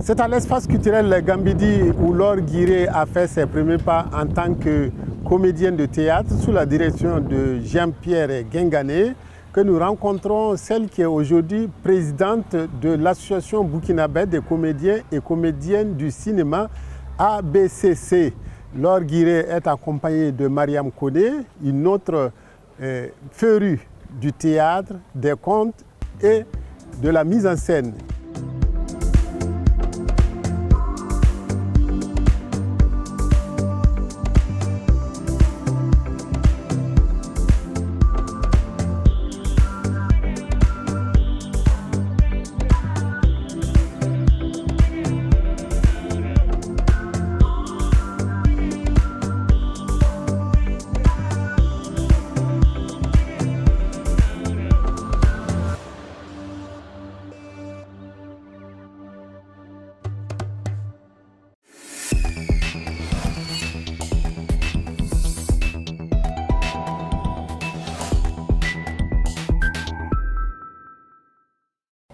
C'est à l'espace culturel Gambidi où Laure Guiré a fait ses premiers pas en tant que comédienne de théâtre sous la direction de Jean-Pierre Guingané que nous rencontrons celle qui est aujourd'hui présidente de l'association burkinabé des comédiens et comédiennes du cinéma ABCC. Laure Guiré est accompagnée de Mariam Koné, une autre férue du théâtre, des contes et de la mise en scène.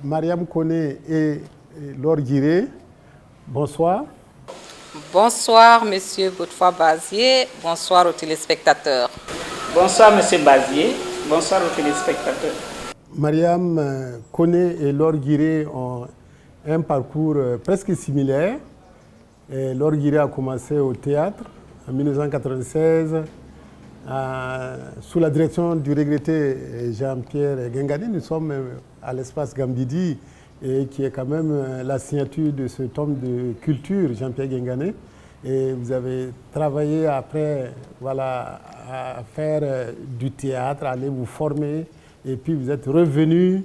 Mariam Koné et Laure Guiré, bonsoir. Bonsoir, Monsieur Godefroid-Bazier. Bonsoir aux téléspectateurs. Bonsoir, Monsieur Bazier. Bonsoir aux téléspectateurs. Mariam Koné et Laure Guiré ont un parcours presque similaire. Laure Guiré a commencé au théâtre en 1996 sous la direction du regretté Jean-Pierre Guingané. Nous sommes à l'espace Gambidi, qui est quand même la signature de ce tome de culture, Jean-Pierre Guingané. Et vous avez travaillé après à faire du théâtre, à aller vous former, et puis vous êtes revenu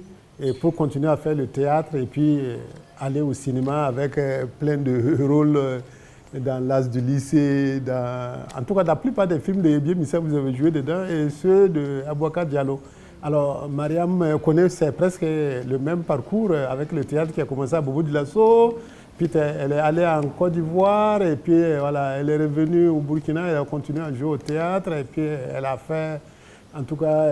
pour continuer à faire le théâtre, et puis aller au cinéma avec plein de rôles dans l'As du lycée, en tout cas la plupart des films de Yébie Missa, vous avez joué dedans, et ceux de Abouakar Diallo. Alors, Mariam Koné, c'est presque le même parcours avec le théâtre qui a commencé à Bobo Dioulasso, puis elle est allée en Côte d'Ivoire, et puis voilà, elle est revenue au Burkina, elle a continué à jouer au théâtre, et puis elle a fait, en tout cas,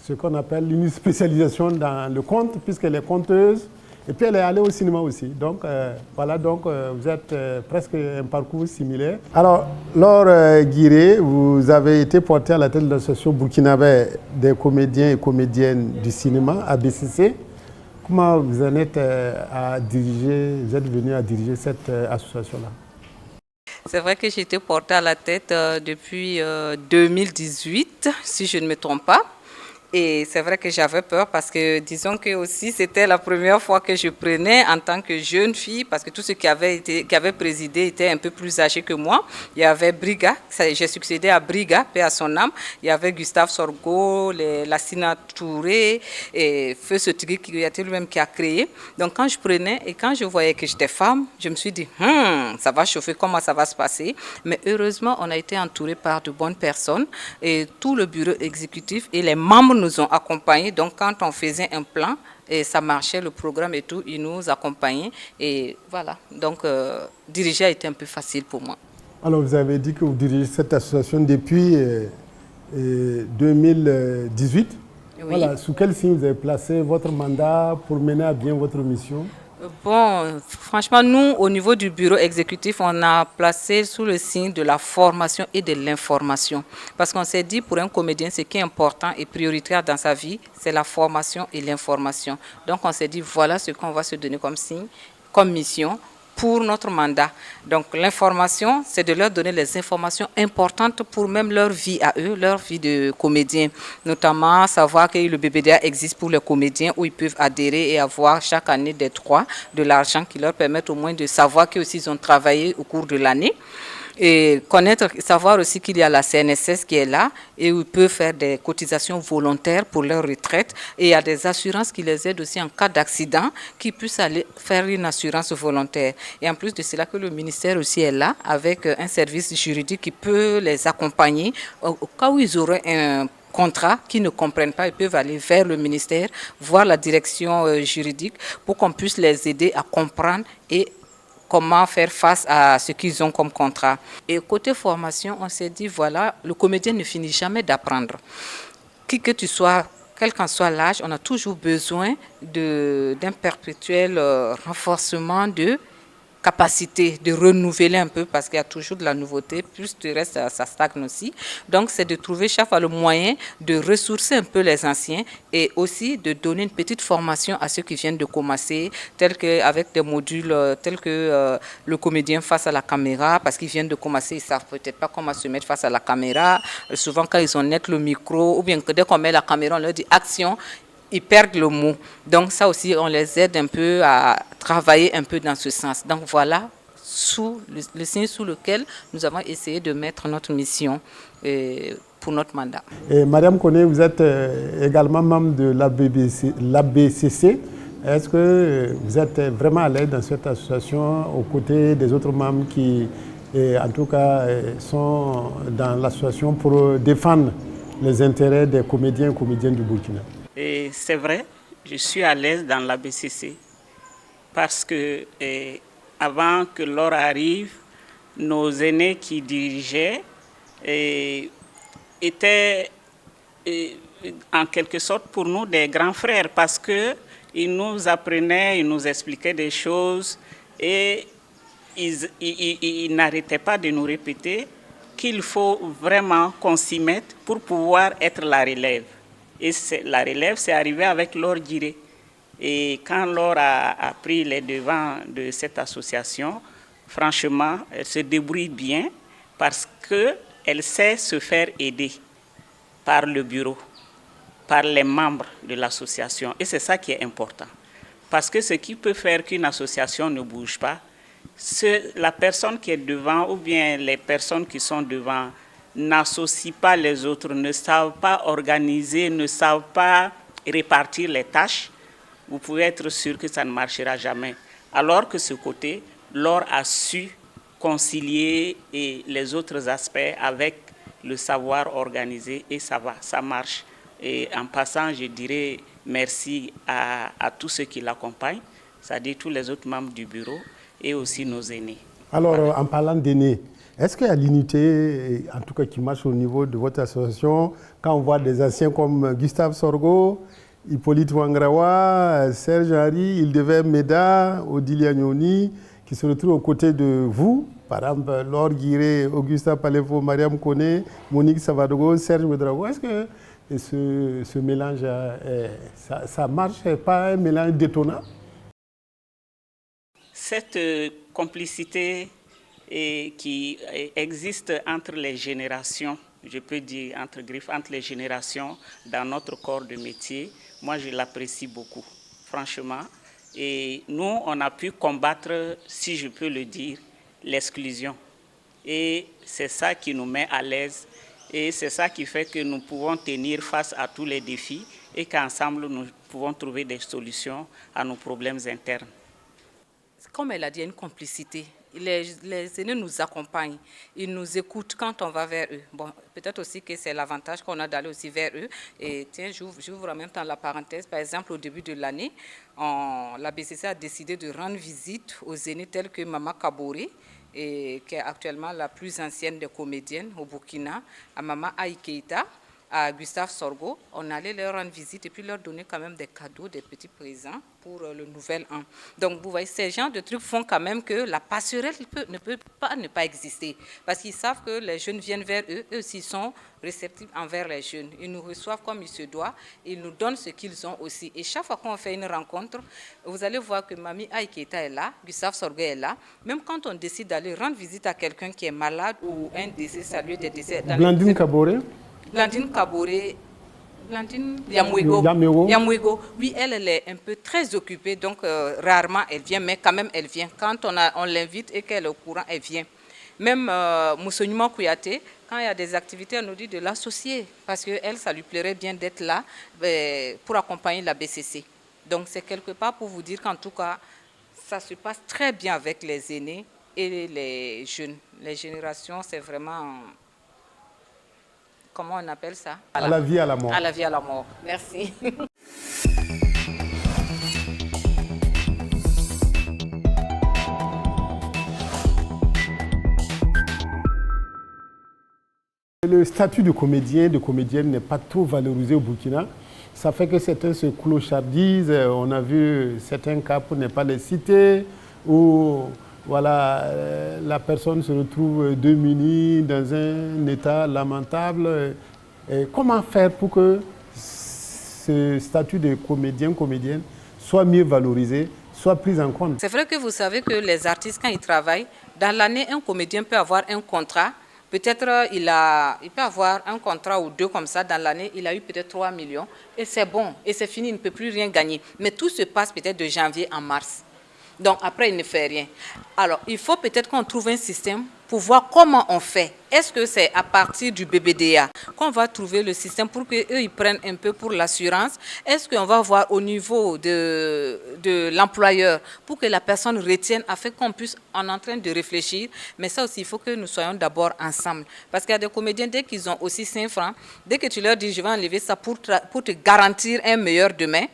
ce qu'on appelle une spécialisation dans le conte, puisqu'elle est conteuse, et puis elle est allée au cinéma aussi. Donc, voilà, donc vous êtes presque un parcours similaire. Alors, Laure Guiré, vous avez été portée à la tête de l'association burkinabé des comédiens et comédiennes du cinéma, ABCC. Comment vous en êtes vous êtes venue à diriger cette association-là? C'est vrai que j'ai été portée à la tête depuis 2018, si je ne me trompe pas. Et c'est vrai que j'avais peur parce que, disons que aussi, c'était la première fois que je prenais en tant que jeune fille, parce que tous ceux qui avaient présidé étaient un peu plus âgés que moi. Il y avait Briga, j'ai succédé à Briga, paix à son âme. Il y avait Gustave Sorgho, Lassina Touré, et Feu Sotiri qui était lui-même qui a créé. Donc quand je prenais et quand je voyais que j'étais femme, je me suis dit, ça va chauffer, comment ça va se passer? Mais heureusement, on a été entouré par de bonnes personnes et tout le bureau exécutif et les membres nous ont accompagnés. Donc, quand on faisait un plan et ça marchait, le programme et tout, ils nous accompagnaient. Et voilà. Donc, diriger a été un peu facile pour moi. Alors, vous avez dit que vous dirigez cette association depuis 2018. Oui. Voilà. Sous quel signe vous avez placé votre mandat pour mener à bien votre mission? Bon, franchement, nous, au niveau du bureau exécutif, on a placé sous le signe de la formation et de l'information. Parce qu'on s'est dit, pour un comédien, ce qui est important et prioritaire dans sa vie, c'est la formation et l'information. Donc, on s'est dit, voilà ce qu'on va se donner comme signe, comme mission pour notre mandat. Donc, l'information, c'est de leur donner les informations importantes pour même leur vie à eux, leur vie de comédien. Notamment, savoir que le BBDA existe pour les comédiens où ils peuvent adhérer et avoir chaque année des droits, de l'argent qui leur permettent au moins de savoir qu'eux aussi ils ont travaillé au cours de l'année. Et connaître, savoir aussi qu'il y a la CNSS qui est là et où ils peuvent faire des cotisations volontaires pour leur retraite. Et il y a des assurances qui les aident aussi en cas d'accident, qui puissent aller faire une assurance volontaire. Et en plus de cela, que le ministère aussi est là avec un service juridique qui peut les accompagner au cas où ils auraient un contrat qui ne comprennent pas, ils peuvent aller vers le ministère, voir la direction juridique pour qu'on puisse les aider à comprendre et comment faire face à ce qu'ils ont comme contrat. Et côté formation, on s'est dit, voilà, le comédien ne finit jamais d'apprendre. Qui que tu sois, quel qu'en soit l'âge, on a toujours besoin d'un perpétuel renforcement de capacité de renouveler un peu, parce qu'il y a toujours de la nouveauté, plus tu restes, ça stagne aussi. Donc, c'est de trouver chaque fois le moyen de ressourcer un peu les anciens et aussi de donner une petite formation à ceux qui viennent de commencer, tels qu'avec des modules tels que le comédien face à la caméra, parce qu'ils viennent de commencer, ils ne savent peut-être pas comment se mettre face à la caméra. Souvent, quand ils ont net le micro, ou bien que dès qu'on met la caméra, on leur dit action, ils perdent le mot. Donc ça aussi, on les aide un peu à travailler un peu dans ce sens. Donc voilà, sous le signe sous lequel nous avons essayé de mettre notre mission pour notre mandat. Et Mariam Koné, vous êtes également membre de l'ABCC. Est-ce que vous êtes vraiment à l'aise dans cette association aux côtés des autres membres qui, en tout cas, sont dans l'association pour défendre les intérêts des comédiens et comédiennes du Burkina? Et c'est vrai, je suis à l'aise dans la BCC parce que avant que l'or arrive, nos aînés qui dirigeaient étaient en quelque sorte pour nous des grands frères parce qu'ils nous apprenaient, ils nous expliquaient des choses et ils n'arrêtaient pas de nous répéter qu'il faut vraiment qu'on s'y mette pour pouvoir être la relève. Et la relève, c'est arrivé avec Laure Guiré. Et quand Laure a pris les devants de cette association, franchement, elle se débrouille bien parce qu'elle sait se faire aider par le bureau, par les membres de l'association. Et c'est ça qui est important. Parce que ce qui peut faire qu'une association ne bouge pas, c'est la personne qui est devant ou bien les personnes qui sont devant n'associent pas les autres, ne savent pas organiser, ne savent pas répartir les tâches, vous pouvez être sûr que ça ne marchera jamais. Alors que ce côté, Laure a su concilier les autres aspects avec le savoir organisé et ça va, ça marche. Et en passant, je dirais merci à tous ceux qui l'accompagnent, c'est-à-dire tous les autres membres du bureau et aussi nos aînés. Alors, voilà. En parlant d'aînés, est-ce qu'il y a l'unité, en tout cas qui marche au niveau de votre association, quand on voit des anciens comme Gustave Sorgho, Hippolyte Wangrawa, Serge Henry, Ildeve Meda, Odilia Nyoni, qui se retrouvent aux côtés de vous, par exemple Laure Guiré, Augusta Palefo, Mariam Koné, Monique Savadogo, Serge Medrago, est-ce que ce mélange, ça marche, pas un mélange détonnant? Cette complicité qui existe entre les générations, je peux dire entre griffes, entre les générations dans notre corps de métier, moi je l'apprécie beaucoup, franchement. Et nous, on a pu combattre, si je peux le dire, l'exclusion. Et c'est ça qui nous met à l'aise et c'est ça qui fait que nous pouvons tenir face à tous les défis et qu'ensemble nous pouvons trouver des solutions à nos problèmes internes. Comme elle a dit, il y a une complicité. Les aînés nous accompagnent, ils nous écoutent quand on va vers eux. Bon, peut-être aussi que c'est l'avantage qu'on a d'aller aussi vers eux. Et tiens, j'ouvre en même temps la parenthèse. Par exemple, au début de l'année, la BCC a décidé de rendre visite aux aînés tels que Mama Kaboré, qui est actuellement la plus ancienne des comédiennes au Burkina, à Mama Aïe Keïta, à Gustave Sorgho. On allait leur rendre visite et puis leur donner quand même des cadeaux, des petits présents pour le nouvel an. Donc, vous voyez, ces genres de trucs font quand même que la passerelle ne peut pas ne pas exister. Parce qu'ils savent que les jeunes viennent vers eux, eux aussi sont réceptifs envers les jeunes. Ils nous reçoivent comme il se doit, ils nous donnent ce qu'ils ont aussi. Et chaque fois qu'on fait une rencontre, vous allez voir que Mami Aïketa est là, Gustave Sorgho est là. Même quand on décide d'aller rendre visite à quelqu'un qui est malade ou un décès, saluer des décès. Blandine Kaboré. Blandine Kaboré, Blandine Yamouego. Oui, elle est un peu très occupée, donc rarement elle vient, mais quand même elle vient. Quand on l'invite et qu'elle est au courant, elle vient. Même Moussonima Kouyaté, quand il y a des activités, elle nous dit de l'associer, parce qu'elle, ça lui plairait bien d'être là pour accompagner la BCC. Donc c'est quelque part pour vous dire qu'en tout cas, ça se passe très bien avec les aînés et les jeunes. Les générations, c'est vraiment... Comment on appelle ça? À la vie, à la mort. À la vie, à la mort. Merci. Le statut de comédien, de comédienne n'est pas trop valorisé au Burkina. Ça fait que certains se clochardisent. On a vu certains cas, pour ne pas les citer, où voilà, la personne se retrouve démunie dans un état lamentable. Et comment faire pour que ce statut de comédien, comédienne soit mieux valorisé, soit pris en compte? C'est vrai que vous savez que les artistes, quand ils travaillent, dans l'année, un comédien peut avoir un contrat. Peut-être il peut avoir un contrat ou deux comme ça dans l'année, il a eu peut-être 3 millions et c'est bon, et c'est fini, il ne peut plus rien gagner. Mais tout se passe peut-être de janvier à mars. Donc après, il ne fait rien. Alors, il faut peut-être qu'on trouve un système pour voir comment on fait. Est-ce que c'est à partir du BBDA qu'on va trouver le système pour qu'eux, ils prennent un peu pour l'assurance? Est-ce qu'on va voir au niveau de l'employeur pour que la personne retienne afin qu'on puisse en train de réfléchir? Mais ça aussi, il faut que nous soyons d'abord ensemble. Parce qu'il y a des comédiens, dès qu'ils ont aussi 5 francs, dès que tu leur dis, je vais enlever ça pour te garantir un meilleur demain,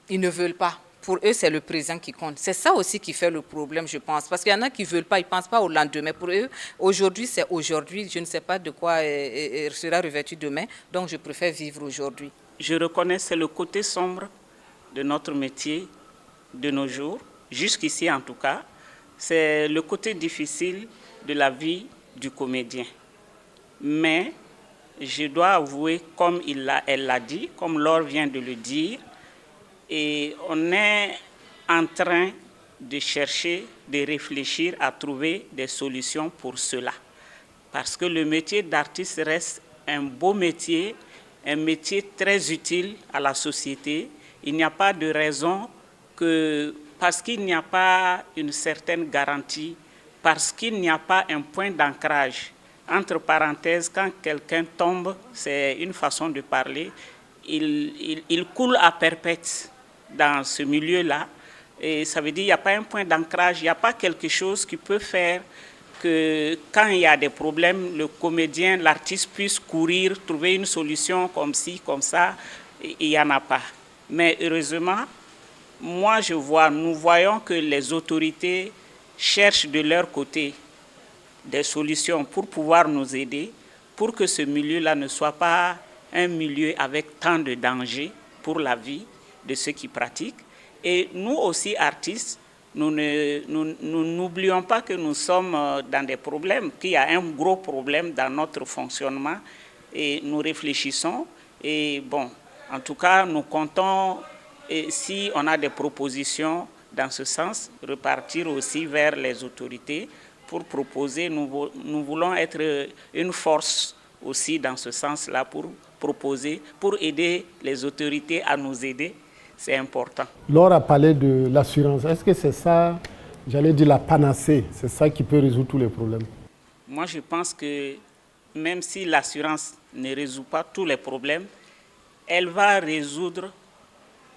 ils ne veulent pas. Pour eux, c'est le présent qui compte. C'est ça aussi qui fait le problème, je pense. Parce qu'il y en a qui ne veulent pas, ils ne pensent pas au lendemain. Pour eux, aujourd'hui, c'est aujourd'hui. Je ne sais pas de quoi sera revêtu demain. Donc, je préfère vivre aujourd'hui. Je reconnais, c'est le côté sombre de notre métier de nos jours, jusqu'ici en tout cas. C'est le côté difficile de la vie du comédien. Mais je dois avouer, comme elle l'a dit, comme Laure vient de le dire, et on est en train de chercher, de réfléchir à trouver des solutions pour cela. Parce que le métier d'artiste reste un beau métier, un métier très utile à la société. Il n'y a pas de raison que, parce qu'il n'y a pas une certaine garantie, parce qu'il n'y a pas un point d'ancrage. Entre parenthèses, quand quelqu'un tombe, c'est une façon de parler, il coule à perpète dans ce milieu-là. Et ça veut dire qu'il n'y a pas un point d'ancrage, il n'y a pas quelque chose qui peut faire que quand il y a des problèmes, le comédien, l'artiste puisse courir, trouver une solution comme ci, comme ça. Il n'y en a pas. Mais heureusement, nous voyons que les autorités cherchent de leur côté des solutions pour pouvoir nous aider, pour que ce milieu-là ne soit pas un milieu avec tant de dangers pour la vie de ceux qui pratiquent. Et nous aussi, artistes, nous n'oublions pas que nous sommes dans des problèmes, qu'il y a un gros problème dans notre fonctionnement et nous réfléchissons. Et bon, en tout cas, nous comptons, et si on a des propositions dans ce sens, repartir aussi vers les autorités pour proposer. Nous voulons être une force aussi dans ce sens-là pour proposer, pour aider les autorités à nous aider. C'est important. Laure a parlé de l'assurance. Est-ce que c'est ça, j'allais dire la panacée, c'est ça qui peut résoudre tous les problèmes? Moi, je pense que même si l'assurance ne résout pas tous les problèmes, elle va résoudre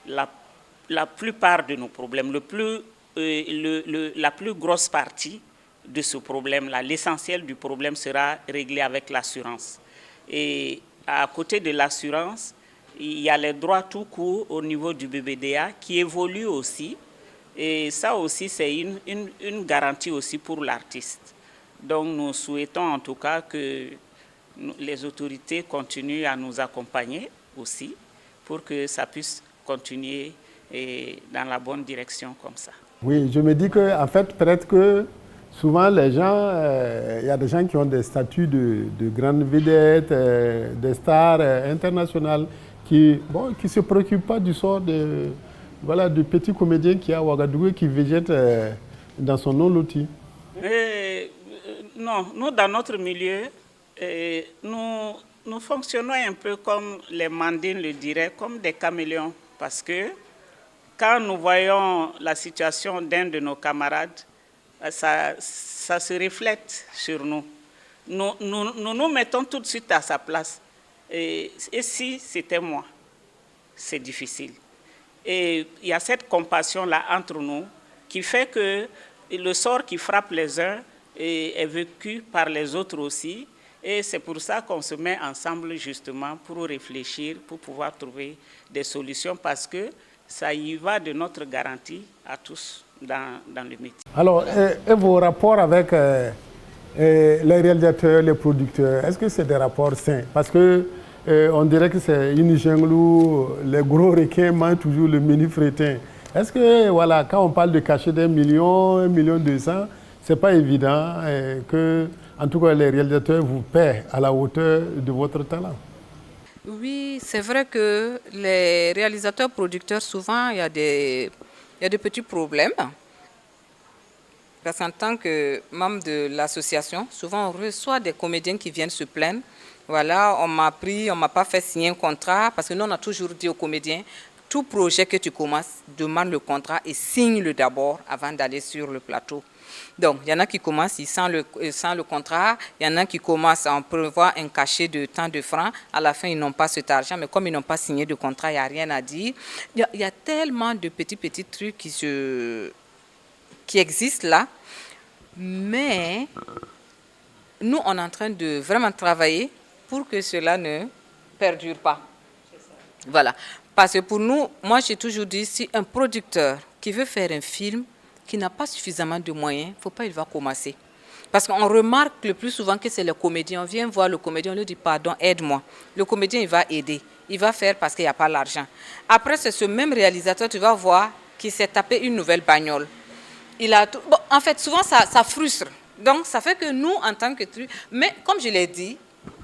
la plupart de nos problèmes. La plus grosse partie de ce problème-là, l'essentiel du problème sera réglé avec l'assurance. Et à côté de l'assurance, il y a les droits tout court au niveau du BBDA qui évoluent aussi. Et ça aussi, c'est une garantie aussi pour l'artiste. Donc nous souhaitons en tout cas que les autorités continuent à nous accompagner aussi pour que ça puisse continuer dans la bonne direction comme ça. Oui, je me dis qu'en fait, peut-être que souvent les gens, il y a des gens qui ont des statuts de grandes vedettes, des stars internationales, qui ne se préoccupent pas du sort de petits comédiens qui a à Ouagadougou qui végètent dans son non-loti. Non, nous dans notre milieu, nous fonctionnons un peu comme les mandines le diraient, comme des caméléons. Parce que quand nous voyons la situation d'un de nos camarades, ça se reflète sur nous. Nous mettons tout de suite à sa place. Et si c'était moi, c'est difficile. Et il y a cette compassion-là entre nous qui fait que le sort qui frappe les uns est vécu par les autres aussi. Et c'est pour ça qu'on se met ensemble justement pour réfléchir, pour pouvoir trouver des solutions parce que ça y va de notre garantie à tous dans le métier. Alors, et vos rapports avec les réalisateurs, les producteurs, est-ce que c'est des rapports sains? Parce que on dirait que c'est une jungle où les gros requins mangent toujours le menu fretin. Est-ce que, voilà, quand on parle de cachet d'1 million, 1,2 million, c'est pas évident que, en tout cas, les réalisateurs vous paient à la hauteur de votre talent? Oui, c'est vrai que les réalisateurs, producteurs, souvent, il y a des petits problèmes. Parce qu'en tant que membre de l'association, souvent on reçoit des comédiens qui viennent se plaindre. Voilà, on m'a pris, on m'a pas fait signer un contrat, parce que nous on a toujours dit aux comédiens, tout projet que tu commences, demande le contrat et signe-le d'abord avant d'aller sur le plateau. Donc, il y en a qui commencent sans le contrat, il y en a qui commencent à en prévoir un cachet de tant de francs, à la fin ils n'ont pas cet argent, mais comme ils n'ont pas signé de contrat, il n'y a rien à dire. Il y a tellement de petits trucs qui existent là, mais nous, on est en train de vraiment travailler pour que cela ne perdure pas. Voilà. Parce que pour nous, moi j'ai toujours dit, si un producteur qui veut faire un film, qui n'a pas suffisamment de moyens, il ne faut pas, il va commencer. Parce qu'on remarque le plus souvent que c'est le comédien. On vient voir le comédien, on lui dit pardon, aide-moi. Le comédien, il va aider. Il va faire parce qu'il n'y a pas l'argent. Après, c'est ce même réalisateur, tu vas voir, qui s'est tapé une nouvelle bagnole. Il a tout... Bon, en fait, souvent, ça frustre. Donc, ça fait que nous, en tant que truc... Mais comme je l'ai dit,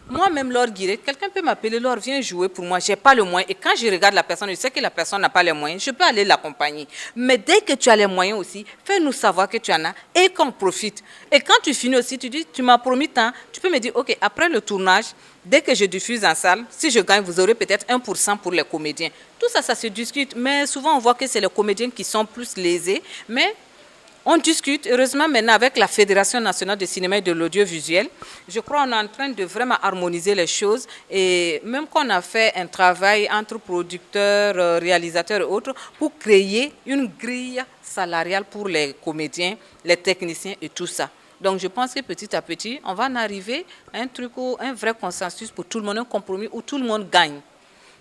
moi-même, Laure Guiré, quelqu'un peut m'appeler, Laure, viens jouer pour moi. Je n'ai pas le moyen. Et quand je regarde la personne, je sais que la personne n'a pas les moyens, je peux aller l'accompagner. Mais dès que tu as les moyens aussi, fais-nous savoir que tu en as et qu'on profite. Et quand tu finis aussi, tu dis, tu m'as promis tant, tu peux me dire, OK, après le tournage, dès que je diffuse en salle, si je gagne, vous aurez peut-être 1% pour les comédiens. Tout ça, ça se discute. Mais souvent, on voit que c'est les comédiens qui sont plus lésés. Mais on discute, heureusement maintenant avec la Fédération nationale du cinéma et de l'audiovisuel, je crois qu'on est en train de vraiment harmoniser les choses et même qu'on a fait un travail entre producteurs, réalisateurs et autres pour créer une grille salariale pour les comédiens, les techniciens et tout ça. Donc je pense que petit à petit, on va en arriver à un vrai consensus pour tout le monde, un compromis où tout le monde gagne.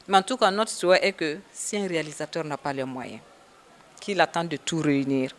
Mais en tout cas, notre souhait est que si un réalisateur n'a pas les moyens, qu'il attend de tout réunir.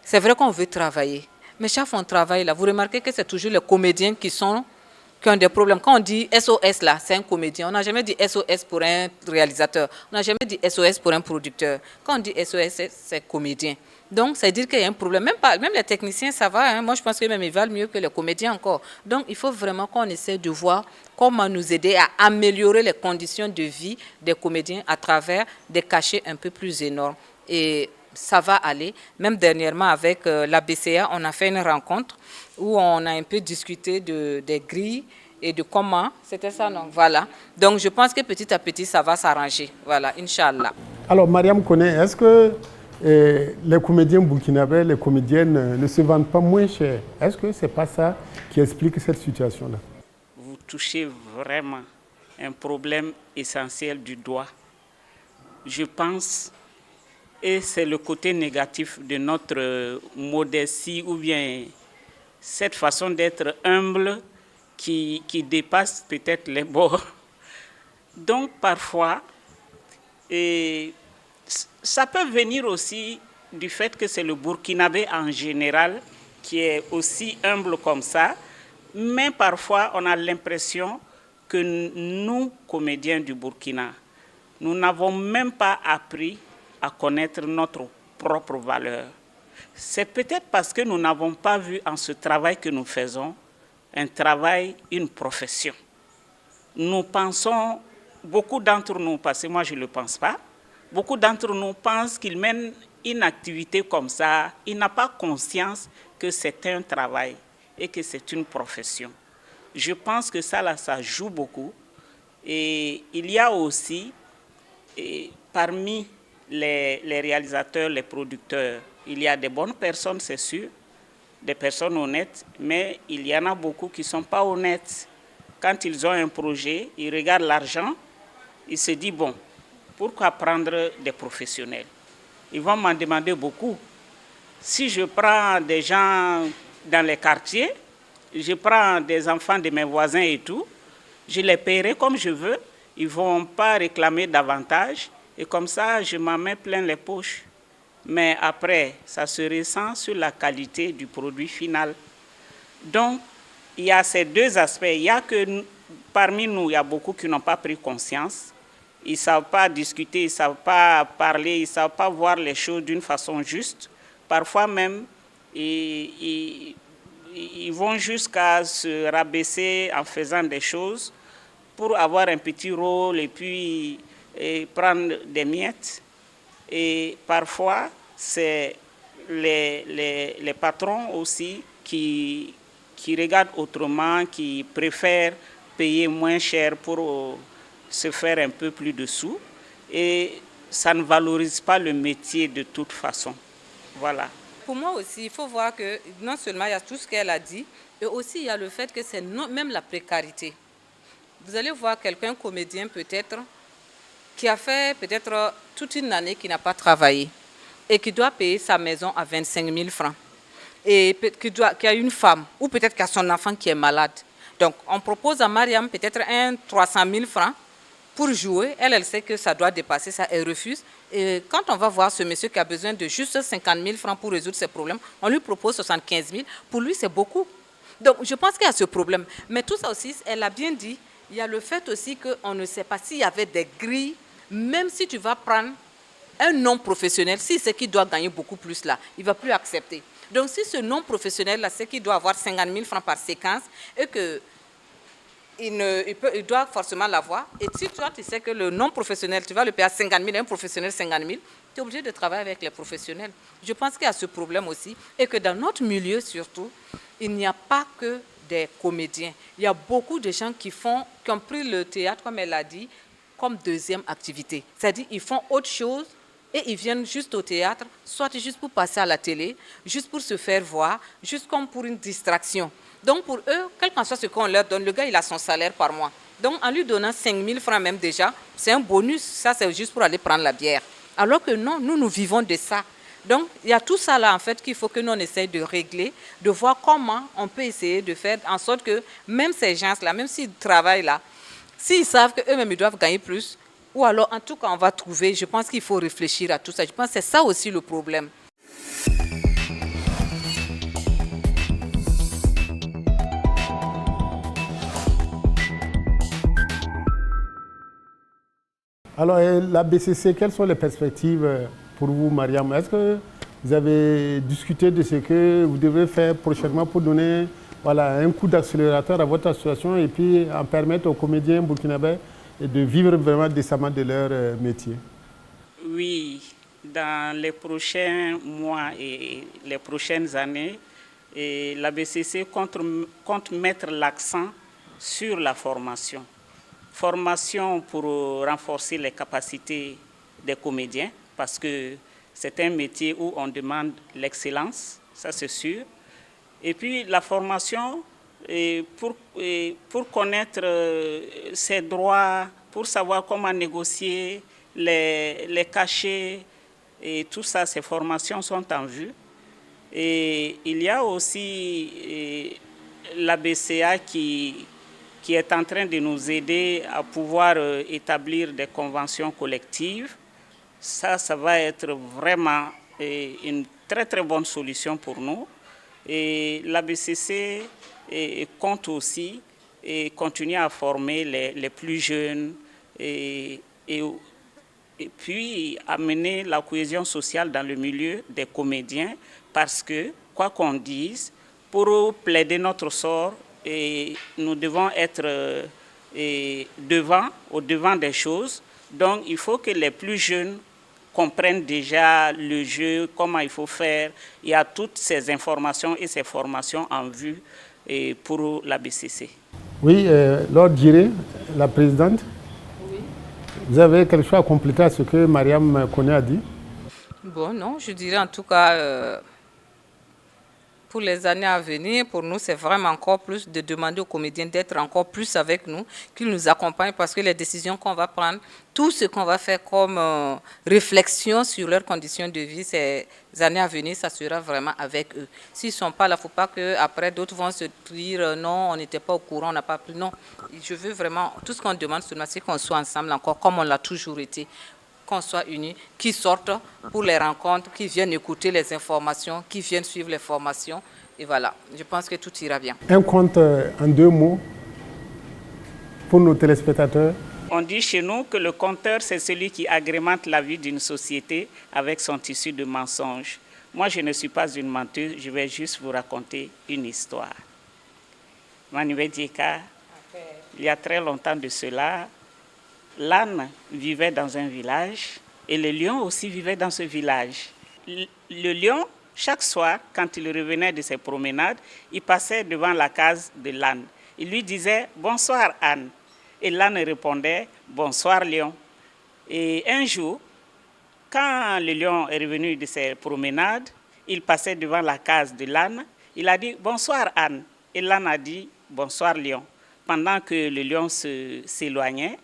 C'est vrai qu'on veut travailler, mais chaque fois on travaille là, vous remarquez que c'est toujours les comédiens qui ont des problèmes. Quand on dit SOS là, c'est un comédien. On n'a jamais dit SOS pour un réalisateur. On n'a jamais dit SOS pour un producteur. Quand on dit SOS, c'est comédien. Donc, ça veut dire qu'il y a un problème. Même les techniciens, ça va. Hein. Moi, je pense que même ils valent mieux que les comédiens encore. Donc, il faut vraiment qu'on essaie de voir comment nous aider à améliorer les conditions de vie des comédiens à travers des cachets un peu plus énormes. Et ça va aller. Même dernièrement, avec la BCA, on a fait une rencontre où on a un peu discuté des grilles et de comment. C'était ça, non? Voilà. Donc, je pense que petit à petit, ça va s'arranger. Voilà, Inch'Allah. Alors, Mariam Koné, est-ce que les comédiens burkinabés, les comédiennes ne se vendent pas moins cher? Est-ce que ce n'est pas ça qui explique cette situation-là? Vous touchez vraiment un problème essentiel du doigt. Je pense... Et c'est le côté négatif de notre modestie ou bien cette façon d'être humble qui dépasse peut-être les bords. Donc parfois, ça peut venir aussi du fait que c'est le Burkinabé en général qui est aussi humble comme ça, mais parfois on a l'impression que nous, comédiens du Burkina, nous n'avons même pas appris à connaître notre propre valeur. C'est peut-être parce que nous n'avons pas vu en ce travail que nous faisons un travail, une profession. Nous pensons, beaucoup d'entre nous, parce que moi je ne le pense pas, beaucoup d'entre nous pensent qu'ils mènent une activité comme ça, ils n'ont pas conscience que c'est un travail et que c'est une profession. Je pense que ça, là, ça joue beaucoup. Et il y a aussi, parmi les réalisateurs, les producteurs, il y a des bonnes personnes, c'est sûr, des personnes honnêtes, mais il y en a beaucoup qui ne sont pas honnêtes. Quand ils ont un projet, ils regardent l'argent, ils se disent, bon, pourquoi prendre des professionnels? Ils vont m'en demander beaucoup. Si je prends des gens dans les quartiers, je prends des enfants de mes voisins et tout, je les paierai comme je veux, ils ne vont pas réclamer davantage. Et comme ça, je m'en mets plein les poches. Mais après, ça se ressent sur la qualité du produit final. Donc, il y a ces deux aspects. Il y a que parmi nous, il y a beaucoup qui n'ont pas pris conscience. ils ne savent pas discuter, ils ne savent pas parler, ils ne savent pas voir les choses d'une façon juste. Parfois même, ils vont jusqu'à se rabaisser en faisant des choses pour avoir un petit rôle et puis prendre des miettes. Et parfois, c'est les patrons aussi qui regardent autrement, qui préfèrent payer moins cher pour se faire un peu plus de sous. Et ça ne valorise pas le métier de toute façon. Voilà. Pour moi aussi, il faut voir que non seulement il y a tout ce qu'elle a dit, et aussi il y a le fait que c'est même la précarité. Vous allez voir quelqu'un, comédien peut-être, qui a fait peut-être toute une année qui n'a pas travaillé et qui doit payer sa maison à 25 000 francs. Et qui a une femme ou peut-être qui a son enfant qui est malade. Donc on propose à Mariam peut-être 300 000 francs pour jouer. Elle sait que ça doit dépasser ça, elle refuse. Et quand on va voir ce monsieur qui a besoin de juste 50 000 francs pour résoudre ses problèmes, on lui propose 75 000. Pour lui, c'est beaucoup. Donc je pense qu'il y a ce problème. Mais tout ça aussi, elle a bien dit, il y a le fait aussi qu'on ne sait pas s'il y avait des grilles, même si tu vas prendre un non-professionnel, si c'est qu'il doit gagner beaucoup plus là, il ne va plus accepter. Donc si ce non-professionnel-là, c'est qu'il doit avoir 50 000 francs par séquence et qu'il doit forcément l'avoir, et si toi tu sais que le non-professionnel, tu vas le payer à 50 000, un professionnel 50 000, tu es obligé de travailler avec les professionnels. Je pense qu'il y a ce problème aussi et que dans notre milieu surtout, il n'y a pas que des comédiens. Il y a beaucoup de gens qui ont pris le théâtre, comme elle a dit, comme deuxième activité. C'est-à-dire qu'ils font autre chose et ils viennent juste au théâtre, soit juste pour passer à la télé, juste pour se faire voir, juste comme pour une distraction. Donc pour eux, quel qu'en soit ce qu'on leur donne, le gars il a son salaire par mois. Donc en lui donnant 5 000 francs même déjà, c'est un bonus, ça c'est juste pour aller prendre la bière. Alors que non, nous vivons de ça. Donc il y a tout ça là en fait qu'il faut que nous on essaye de régler, de voir comment on peut essayer de faire en sorte que même ces gens-là, même s'ils travaillent là, s'ils savent qu'eux-mêmes ils doivent gagner plus, ou alors en tout cas on va trouver, je pense qu'il faut réfléchir à tout ça. Je pense que c'est ça aussi le problème. Alors, la BCC, quelles sont les perspectives pour vous, Mariam? Est-ce que vous avez discuté de ce que vous devez faire prochainement pour donner un coup d'accélérateur à votre association et puis en permettre aux comédiens burkinabés de vivre vraiment décemment de leur métier? Oui, dans les prochains mois et les prochaines années, la BCC compte mettre l'accent sur la formation. Formation pour renforcer les capacités des comédiens, parce que c'est un métier où on demande l'excellence, ça c'est sûr. Et puis la formation pour connaître ses droits, pour savoir comment négocier les cachets, et tout ça, ces formations sont en vue. Et il y a aussi la BCA qui est en train de nous aider à pouvoir établir des conventions collectives. Ça va être vraiment une très très bonne solution pour nous. Et la BCC compte aussi continuer à former les plus jeunes et puis amener la cohésion sociale dans le milieu des comédiens, parce que, quoi qu'on dise, pour plaider notre sort, et nous devons être au devant des choses. Donc il faut que les plus jeunes comprennent déjà le jeu, comment il faut faire. Il y a toutes ces informations et ces formations en vue pour la BCC. Oui, Laure Djiré, la présidente, oui. Vous avez quelque chose à compléter à ce que Mariam Koné a dit? Bon, non, je dirais en tout cas... pour les années à venir, pour nous, c'est vraiment encore plus de demander aux comédiens d'être encore plus avec nous, qu'ils nous accompagnent, parce que les décisions qu'on va prendre, tout ce qu'on va faire comme réflexion sur leurs conditions de vie, ces années à venir, ça sera vraiment avec eux. S'ils ne sont pas là, il ne faut pas qu'après d'autres vont se dire non, on n'était pas au courant, on n'a pas pris. Non, je veux vraiment, tout ce qu'on demande seulement, c'est qu'on soit ensemble encore, comme on l'a toujours été, qu'on soit unis, qui sortent pour les rencontres, qui viennent écouter les informations, qui viennent suivre les formations. Et voilà, je pense que tout ira bien. Un compte en 2 mots pour nos téléspectateurs. On dit chez nous que le conteur, c'est celui qui agrémente la vie d'une société avec son tissu de mensonges. Moi, je ne suis pas une menteuse, je vais juste vous raconter une histoire. Manuel Dieka, il y a très longtemps de cela, l'âne vivait dans un village et le lion aussi vivait dans ce village. Le lion, chaque soir, quand il revenait de ses promenades, il passait devant la case de l'âne. Il lui disait « Bonsoir, âne ». Et l'âne répondait « Bonsoir, lion ». Et un jour, quand le lion est revenu de ses promenades, il passait devant la case de l'âne. Il a dit « Bonsoir, âne ». Et l'âne a dit « Bonsoir, lion ». Pendant que le lion s'éloignait,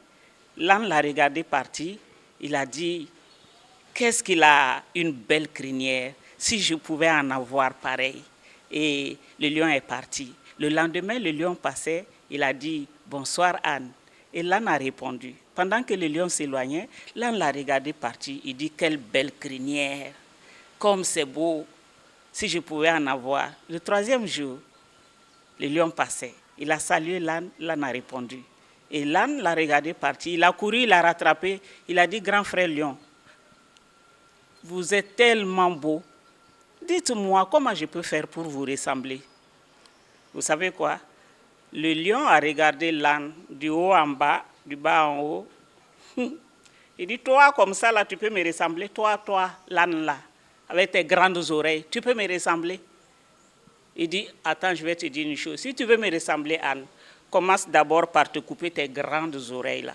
l'âne l'a regardé partir. Il a dit « Qu'est-ce qu'il a une belle crinière, si je pouvais en avoir pareil ». Et le lion est parti. Le lendemain, le lion passait. Il a dit « Bonsoir, âne ». Et l'âne a répondu. Pendant que le lion s'éloignait, l'âne l'a regardé partir. Il dit « Quelle belle crinière, comme c'est beau, si je pouvais en avoir ». Le troisième jour, le lion passait. Il a salué l'âne, l'âne a répondu. Et l'âne l'a regardé partir. Il a couru, il l'a rattrapé. Il a dit « Grand frère lion, vous êtes tellement beau. Dites-moi comment je peux faire pour vous ressembler ». Vous savez quoi? Le lion a regardé l'âne du haut en bas, du bas en haut. Il dit, toi, comme ça, là, tu peux me ressembler. Toi, l'âne, là, avec tes grandes oreilles, tu peux me ressembler. Il dit, attends, je vais te dire une chose. Si tu veux me ressembler, Anne, commence d'abord par te couper tes grandes oreilles, là.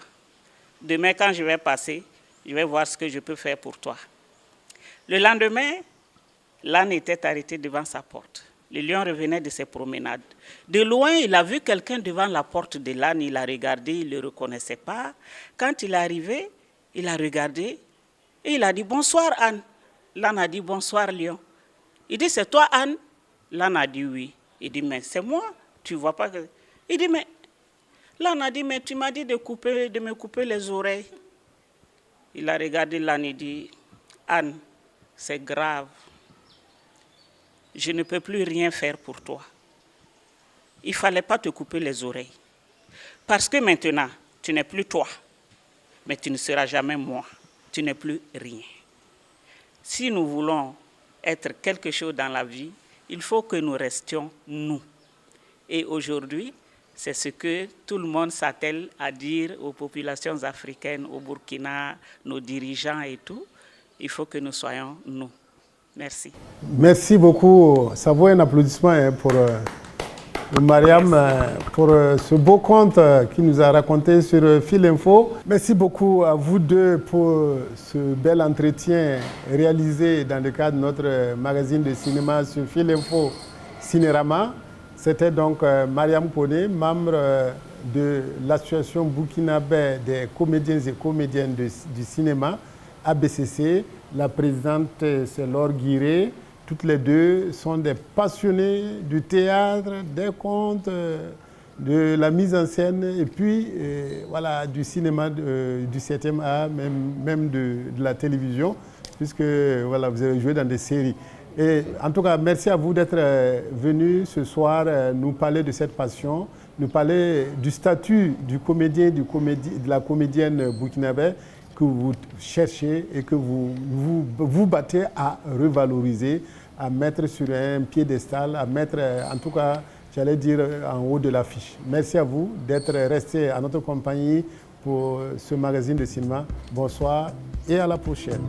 Demain, quand je vais passer, je vais voir ce que je peux faire pour toi. Le lendemain, l'âne était arrêté devant sa porte. Le lion revenait de ses promenades. De loin, il a vu quelqu'un devant la porte de l'âne. Il a regardé, il ne le reconnaissait pas. Quand il est arrivé, il a regardé et il a dit « Bonsoir, Anne ». L'âne a dit « Bonsoir, lion ». Il dit « C'est toi, Anne ?» L'âne a dit « Oui ». Il dit « Mais c'est moi, tu ne vois pas que… » Il dit « Mais… » L'âne a dit « Mais tu m'as dit de me couper les oreilles ». Il a regardé l'âne et dit « Anne, c'est grave. Je ne peux plus rien faire pour toi. Il ne fallait pas te couper les oreilles. Parce que maintenant, tu n'es plus toi, mais tu ne seras jamais moi. Tu n'es plus rien. Si nous voulons être quelque chose dans la vie, il faut que nous restions nous. Et aujourd'hui, c'est ce que tout le monde s'attelle à dire aux populations africaines, au Burkina, nos dirigeants et tout. Il faut que nous soyons nous. Merci. Merci beaucoup. Ça vaut un applaudissement pour Mariam, pour ce beau conte qu'il nous a raconté sur Fil Info. Merci beaucoup à vous deux pour ce bel entretien réalisé dans le cadre de notre magazine de cinéma sur Fil Info Cinérama. C'était donc Mariam Koné, membre de l'association burkinabé des comédiens et comédiennes du cinéma, ABCC. La présidente, c'est Laure Guiré. Toutes les deux sont des passionnés du théâtre, des contes, de la mise en scène et puis voilà, du cinéma, du 7e art, même de la télévision, puisque voilà, vous avez joué dans des séries. Et en tout cas, merci à vous d'être venus ce soir nous parler de cette passion, nous parler du statut du comédien, de la comédienne burkinabé que vous cherchez et que vous battez à revaloriser, à mettre sur un piédestal, à mettre en tout cas, j'allais dire, en haut de l'affiche. Merci à vous d'être restés à notre compagnie pour ce magazine de cinéma. Bonsoir et à la prochaine.